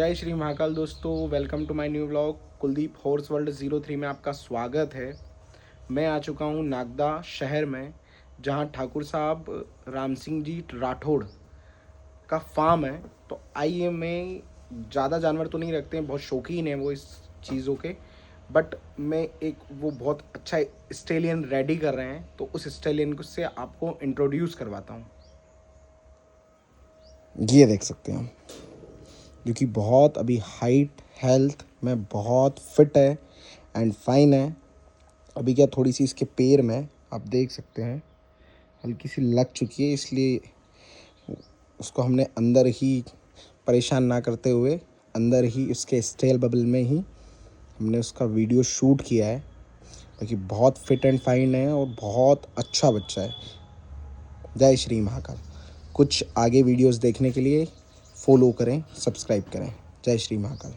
जय श्री महाकाल दोस्तों, welcome to my new vlog. Kuldeep horse world 03 में आपका स्वागत है। मैं आ चुका हूँ नागदा शहर में, जहाँ ठाकुर साहब राम सिंह जी राठौड़ का फार्म है। तो आइए, मैं ज़्यादा जानवर तो नहीं रखते हैं, बहुत शौकीन है वो इस चीज़ों के, बट मैं एक वो बहुत अच्छा स्टेलियन रेडी कर रहे हैं, तो उस स्टेलियन को से आपको इंट्रोड्यूस करवाता हूँ। ये देख सकते हैं हम, जो कि बहुत अभी हाइट हेल्थ में बहुत फिट है एंड फाइन है। अभी क्या थोड़ी सी इसके पैर में आप देख सकते हैं हल्की सी लग चुकी है, इसलिए उसको हमने अंदर ही परेशान ना करते हुए अंदर ही इसके स्टेल बबल में ही हमने उसका वीडियो शूट किया है, ताकि बहुत फिट एंड फाइन है और बहुत अच्छा बच्चा है। जय श्री महाकाल। कुछ आगे वीडियोस देखने के लिए फॉलो करें, सब्सक्राइब करें। जय श्री महाकाल।